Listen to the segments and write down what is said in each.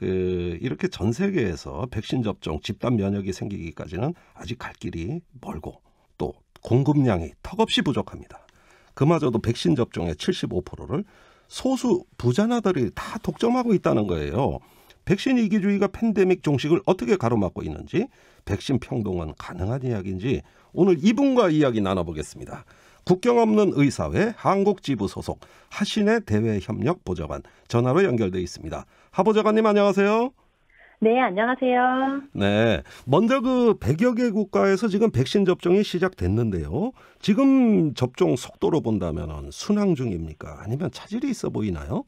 이렇게 전 세계에서 백신 접종, 집단 면역이 생기기까지는 아직 갈 길이 멀고 또 공급량이 턱없이 부족합니다. 그마저도 백신 접종의 75%를 소수 부자 나라들이 다 독점하고 있다는 거예요. 백신 이기주의가 팬데믹 종식을 어떻게 가로막고 있는지, 백신 평등은 가능한 이야기인지 오늘 이분과 이야기 나눠보겠습니다. 국경 없는 의사회 한국지부 소속 하신의 대외협력보좌관 전화로 연결돼 있습니다. 하 보좌관님 안녕하세요. 네, 안녕하세요. 네, 먼저 100여 개 국가에서 지금 백신 접종이 시작됐는데요. 지금 접종 속도로 본다면 순항 중입니까? 아니면 차질이 있어 보이나요?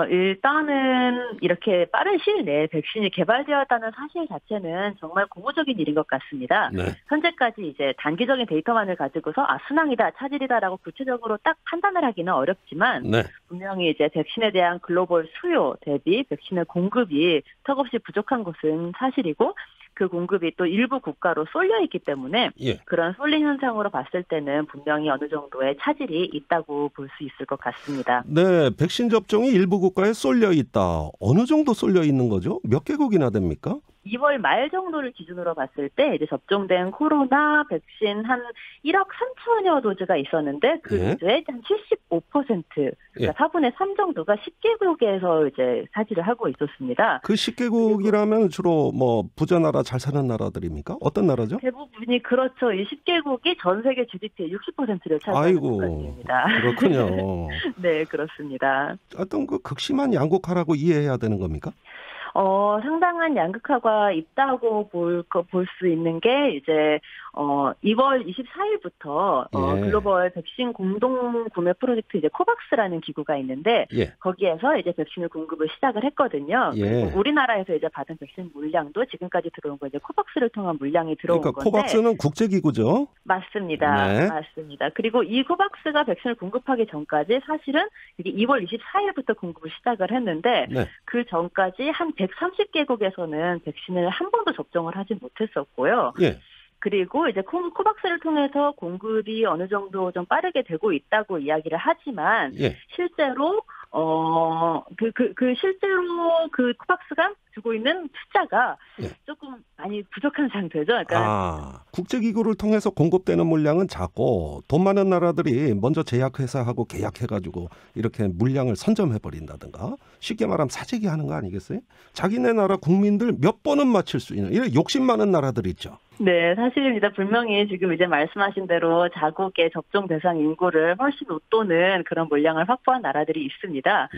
일단은 이렇게 빠른 시일 내에 백신이 개발되었다는 사실 자체는 정말 고무적인 일인 것 같습니다. 네. 현재까지 이제 단기적인 데이터만을 가지고서 순항이다, 차질이다라고 구체적으로 딱 판단을 하기는 어렵지만 네. 분명히 이제 백신에 대한 글로벌 수요 대비 백신의 공급이 턱없이 부족한 것은 사실이고 그 공급이 또 일부 국가로 쏠려 있기 때문에 그런 쏠림 현상으로 봤을 때는 분명히 어느 정도의 차질이 있다고 볼 수 있을 것 같습니다. 네, 백신 접종이 일부 국가에 쏠려 있다. 어느 정도 쏠려 있는 거죠? 몇 개국이나 됩니까? 2월 말 정도를 기준으로 봤을 때 이제 접종된 코로나 백신 한 1억 3천여 도즈가 있었는데 그 도즈의 한 75%, 그러니까 4분의 3 정도가 10개국에서 이제 차지를 하고 있었습니다. 그 10개국이라면 주로 부자 나라, 잘 사는 나라들입니까? 어떤 나라죠? 대부분이 그렇죠. 이 10개국이 전 세계 GDP의 60%를 차지하는 국가입니다. 그렇군요. 네, 그렇습니다. 어떤 극심한 양극화라고 이해해야 되는 겁니까? 상당한 양극화가 있다고 볼 수 있는 게 이제 2월 24일부터 글로벌 백신 공동 구매 프로젝트 이제 코박스라는 기구가 있는데 거기에서 이제 백신을 공급을 시작을 했거든요. 그리고 우리나라에서 이제 받은 백신 물량도 지금까지 들어온 거 이제 코박스를 통한 물량이 들어온 건데. 코박스는 국제 기구죠? 맞습니다. 네. 맞습니다. 그리고 이 코박스가 백신을 공급하기 전까지 사실은 이게 2월 24일부터 공급을 시작을 했는데 그 전까지 한 130개국에서는 백신을 한 번도 접종을 하지 못했었고요. 그리고 이제 코박스를 통해서 공급이 어느 정도 좀 빠르게 되고 있다고 이야기를 하지만 실제로 실제로 그 코박스가 주고 있는 숫자가 조금 많이 부족한 상태죠. 그러니까 국제기구를 통해서 공급되는 물량은 작고 돈 많은 나라들이 먼저 제약회사하고 계약해가지고 이렇게 물량을 선점해버린다든가 쉽게 말하면 사재기 하는 거 아니겠어요? 자기네 나라 국민들 몇 번은 맞출 수 있는 이런 욕심 많은 나라들 있죠. 네, 사실입니다. 분명히 지금 이제 말씀하신 대로 자국의 접종 대상 인구를 훨씬 웃도는 그런 물량을 확보한 나라들이 있습니다.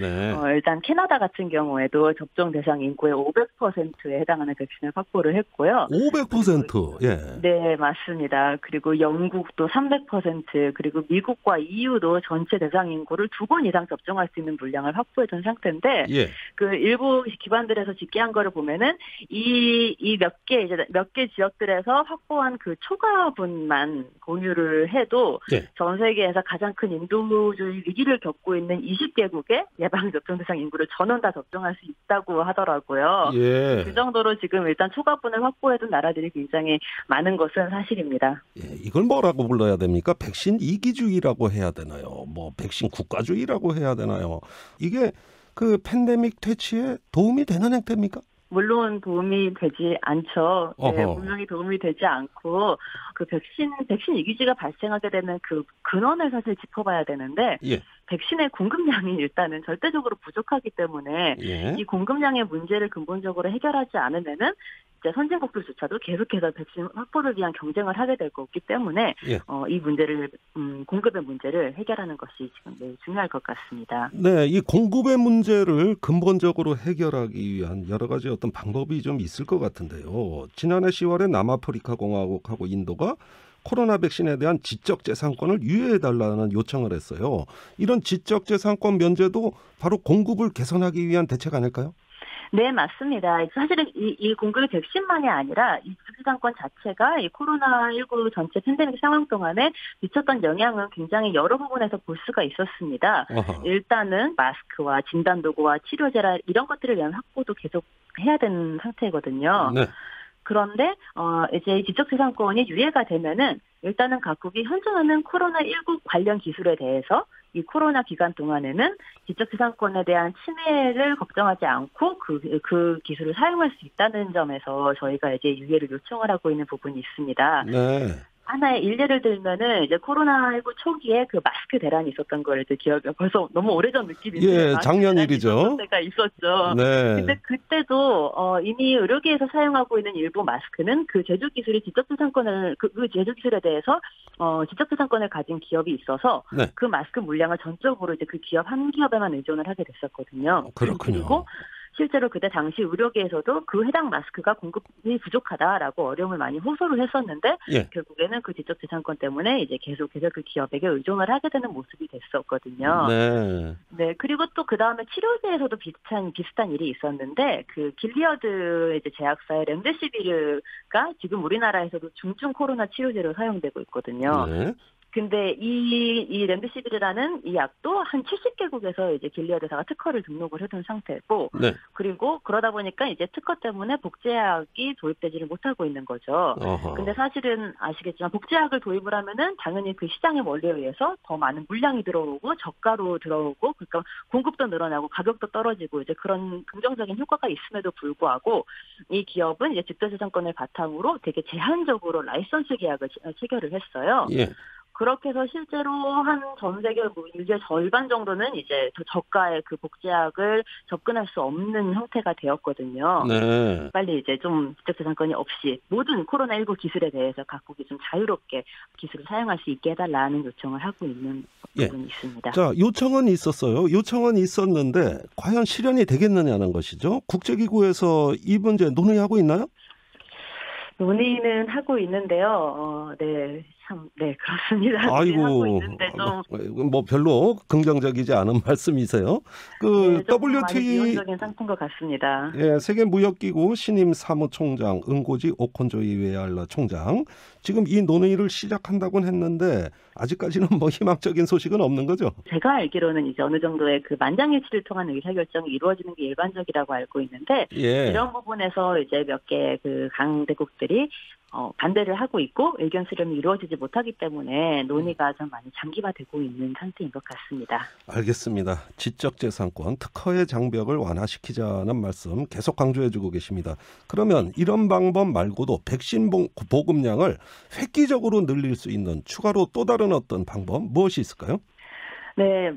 일단 캐나다 같은 경우에도 접종 대상 인구의 500%에 해당하는 백신을 확보를 했고요. 500%? 네, 맞습니다. 그리고 영국도 300%, 그리고 미국과 EU도 전체 대상 인구를 2번 이상 접종할 수 있는 물량을 확보해둔 상태인데 그 일부 기관들에서 집계한 거를 보면은 이 몇 개 지역들에서 확보한 그 초과분만 공유를 해도 전 세계에서 가장 큰 인도주의 위기를 겪고 있는 20개국의 예방접종 대상 인구를 전원 다 접종할 수 있다고 하더라고요. 그 정도로 지금 일단 초과분을 확보해둔 나라들이 굉장히 많은 것은 사실입니다. 이걸 뭐라고 불러야 됩니까? 백신 이기주의라고 해야 되나요? 백신 국가주의라고 해야 되나요? 이게 그 팬데믹 퇴치에 도움이 되는 행태입니까? 물론 도움이 되지 않죠. 분명히 도움이 되지 않고 그 백신 이기주의가 발생하게 되는 그 근원을 사실 짚어봐야 되는데 백신의 공급량이 일단은 절대적으로 부족하기 때문에 이 공급량의 문제를 근본적으로 해결하지 않으면은 이제 선진국들조차도 계속해서 백신 확보를 위한 경쟁을 하게 될 거기 때문에 이 문제를 공급의 문제를 해결하는 것이 지금 매우 중요할 것 같습니다. 네, 이 공급의 문제를 근본적으로 해결하기 위한 여러 가지 어떤 방법이 좀 있을 것 같은데요. 지난해 10월에 남아프리카 공화국하고 인도가 코로나 백신에 대한 지적재산권을 유예해달라는 요청을 했어요. 이런 지적재산권 면제도 바로 공급을 개선하기 위한 대책 아닐까요? 네, 맞습니다. 사실은 이 공급의 백신만이 아니라 이 지적재산권 자체가 이 코로나19 전체 팬데믹 상황 동안에 미쳤던 영향은 굉장히 여러 부분에서 볼 수가 있었습니다. 일단은 마스크와 진단도구와 치료제라 이런 것들을 위한 확보도 계속 해야 되는 상태거든요. 그런데 이제 지적재산권이 유예가 되면은 일단은 각국이 현존하는 코로나19 관련 기술에 대해서 이 코로나 기간 동안에는 지적재산권에 대한 침해를 걱정하지 않고 그 기술을 사용할 수 있다는 점에서 저희가 이제 유예를 요청을 하고 있는 부분이 있습니다. 네. 하나의 일례를 들면은 이제 코로나19 초기에 그 마스크 대란이 있었던 걸 이제 기억이 벌써 너무 오래전 느낌인데. 예, 작년 일이죠. 때가 있었죠. 네. 근데 그때도 이미 의료계에서 사용하고 있는 일부 마스크는 그 제조 기술이 지적재산권을 그 제조 기술에 대해서 지적재산권을 가진 기업이 있어서 네. 그 마스크 물량을 전적으로 이제 그 기업 한 기업에만 의존을 하게 됐었거든요. 그렇군요. 그리고 실제로 그때 당시 의료계에서도 그 해당 마스크가 공급이 부족하다라고 어려움을 많이 호소를 했었는데 예. 결국에는 그 지적재산권 때문에 이제 계속해서 그 기업에게 의존을 하게 되는 모습이 됐었거든요. 네. 네. 그리고 또 그 다음에 치료제에서도 비슷한 일이 있었는데 그 길리어드 이제 제약사의 렘데시비르가 지금 우리나라에서도 중증 코로나 치료제로 사용되고 있거든요. 네. 근데 이 렘데시비르라는 이 약도 한 70개국에서 이제 길리어드사가 특허를 등록을 해둔 상태고, 네. 그리고 그러다 보니까 이제 특허 때문에 복제약이 도입되지를 못하고 있는 거죠. 어허. 근데 사실은 아시겠지만 복제약을 도입을 하면은 당연히 그 시장의 원리에 의해서 더 많은 물량이 들어오고 저가로 들어오고, 그러니까 공급도 늘어나고 가격도 떨어지고 이제 그런 긍정적인 효과가 있음에도 불구하고 이 기업은 이제 지적재산권을 바탕으로 되게 제한적으로 라이선스 계약을 체결을 했어요. 예. 그렇게 해서 실제로 한 전 세계 인구의 절반 정도는 이제 더 저가의 그 복제약을 접근할 수 없는 형태가 되었거든요. 네. 빨리 이제 좀 지적재산권이 없이 모든 코로나19 기술에 대해서 각국이 좀 자유롭게 기술을 사용할 수 있게 해달라는 요청을 하고 있는 부분이 있습니다. 자, 요청은 있었어요. 요청은 있었는데 과연 실현이 되겠느냐는 것이죠. 국제기구에서 이 문제 논의하고 있나요? 논의는 하고 있는데요. 네. 참, 네, 그렇습니다. 아이고, 하고 있는데 좀 뭐 별로 긍정적이지 않은 말씀이세요. 그 네, WTO 비용적인 상태인 것 같습니다. 예, 세계무역기구 신임 사무총장 은고지 오콘조 이웨알라 총장 지금 이 논의를 시작한다고는 했는데 아직까지는 뭐 희망적인 소식은 없는 거죠. 제가 알기로는 이제 어느 정도의 그 만장일치를 통한 의사결정이 이루어지는 게 일반적이라고 알고 있는데 예. 이런 부분에서 이제 몇 개 그 강대국들이 반대를 하고 있고 의견 수렴이 이루어지지 못하기 때문에 논의가 좀 많이 장기화되고 있는 상태인 것 같습니다. 알겠습니다. 지적재산권 특허의 장벽을 완화시키자는 말씀 계속 강조해주고 계십니다. 그러면 이런 방법 말고도 백신 보급량을 획기적으로 늘릴 수 있는 추가로 또 다른 어떤 방법 무엇이 있을까요? 네,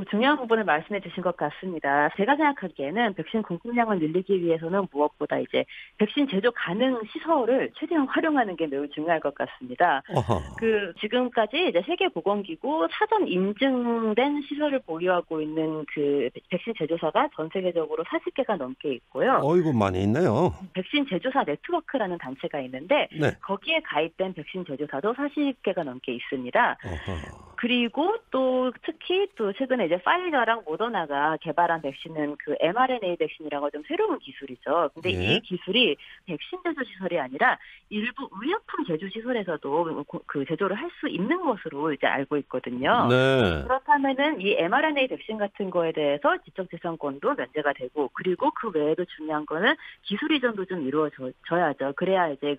중요한 부분을 말씀해 주신 것 같습니다. 제가 생각하기에는 백신 공급량을 늘리기 위해서는 무엇보다 이제 백신 제조 가능 시설을 최대한 활용하는 게 매우 중요할 것 같습니다. 어허. 그 지금까지 이제 세계보건기구 사전 인증된 시설을 보유하고 있는 그 백신 제조사가 전 세계적으로 40개가 넘게 있고요. 어이구, 많이 있네요. 백신 제조사 네트워크라는 단체가 있는데 네. 거기에 가입된 백신 제조사도 40개가 넘게 있습니다. 어허. 그리고 또 특히 또 최근에 이제 파이저랑 모더나가 개발한 백신은 그 mRNA 백신이라고 좀 새로운 기술이죠. 근데 예. 이 기술이 백신 제조 시설이 아니라 일부 의약품 제조 시설에서도 그 제조를 할 수 있는 것으로 이제 알고 있거든요. 네. 그렇다면은 이 mRNA 백신 같은 거에 대해서 지적재산권도 면제가 되고, 그리고 그 외에도 중요한 거는 기술 이전도 좀 이루어져야죠. 그래야 이제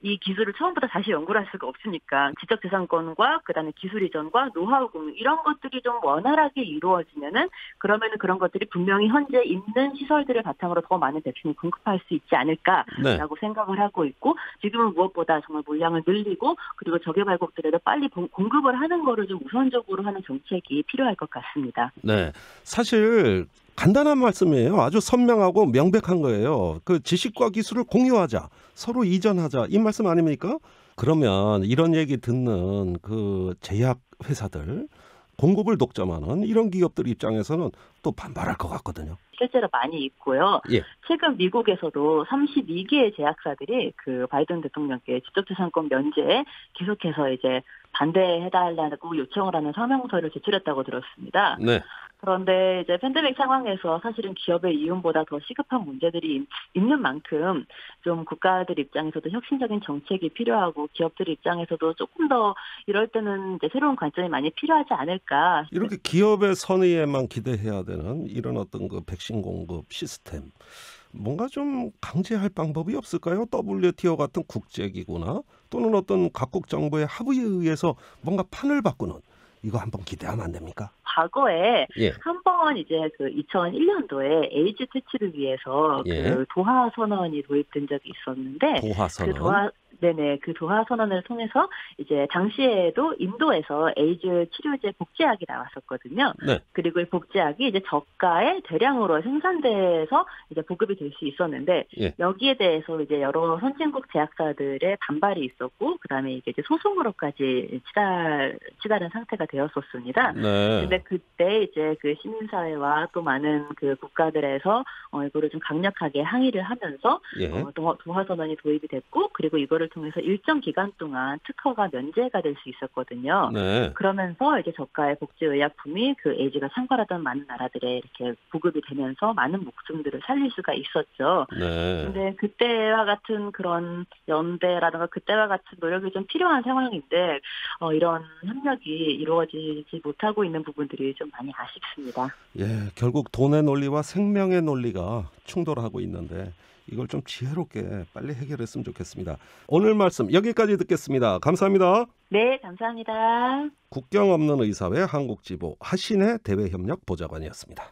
이 기술을 처음부터 다시 연구를 할 수가 없으니까 지적재산권과 그다음에 기술 이전과 노하우 공유 이런 것들이 좀 원활하게 이루어지면은 그러면은 그런 것들이 분명히 현재 있는 시설들을 바탕으로 더 많은 백신을 공급할 수 있지 않을까라고 네. 생각을 하고 있고, 지금은 무엇보다 정말 물량을 늘리고 그리고 저개발국들에도 빨리 공급을 하는 거를 좀 우선적으로 하는 정책이 필요할 것 같습니다. 네, 사실 간단한 말씀이에요. 아주 선명하고 명백한 거예요. 그 지식과 기술을 공유하자, 서로 이전하자, 이 말씀 아닙니까? 그러면 이런 얘기 듣는 그 제약 회사들, 공급을 독점하는 이런 기업들 입장에서는 또 반발할 것 같거든요. 실제로 많이 있고요. 예. 최근 미국에서도 32개의 제약사들이 그 바이든 대통령께 지적재산권 면제에 계속해서 이제 반대해달라고 요청을 하는 서명서를 제출했다고 들었습니다. 네. 그런데 이제 팬데믹 상황에서 사실은 기업의 이윤보다 더 시급한 문제들이 있는 만큼 좀 국가들 입장에서도 혁신적인 정책이 필요하고 기업들 입장에서도 조금 더 이럴 때는 이제 새로운 관점이 많이 필요하지 않을까. 이렇게 기업의 선의에만 기대해야 되는 이런 어떤 그 백신 공급 시스템, 뭔가 좀 강제할 방법이 없을까요? WTO 같은 국제기구나 또는 어떤 각국 정부의 합의에 의해서 뭔가 판을 바꾸는 이거 한번 기대하면 안 됩니까? 과거에 한번 이제 그 2001년도에 에이즈 퇴치를 위해서 그 도하 선언이 도입된 적이 있었는데 도하 선언. 그 도하 선언을 통해서 이제 당시에도 인도에서 에이즈 치료제 복제약이 나왔었거든요. 네. 그리고 이 복제약이 이제 저가에 대량으로 생산돼서 이제 보급이 될 수 있었는데 여기에 대해서 이제 여러 선진국 제약사들의 반발이 있었고 그다음에 이게 이제 소송으로까지 치달은 상태가 되었었습니다. 근데 그때 이제 그 시민사회와 또 많은 그 국가들에서 이거를 좀 강력하게 항의를 하면서 도하 선언이 도입이 됐고 그리고 이거를 통해서 일정 기간 동안 특허가 면제가 될 수 있었거든요. 그러면서 이제 저가의 복제 의약품이 그 에이즈가 상관하던 많은 나라들에 이렇게 보급이 되면서 많은 목숨들을 살릴 수가 있었죠. 근데 그때와 같은 그런 연대라든가 그때와 같은 노력이 좀 필요한 상황인데 이런 협력이 이루어지지 못하고 있는 부분들이 좀 많이 아쉽습니다. 결국 돈의 논리와 생명의 논리가 충돌하고 있는데 이걸 좀 지혜롭게 빨리 해결했으면 좋겠습니다. 오늘 말씀 여기까지 듣겠습니다. 감사합니다. 네, 감사합니다. 국경 없는 의사회 한국지부 하신혜 대외협력 보좌관이었습니다.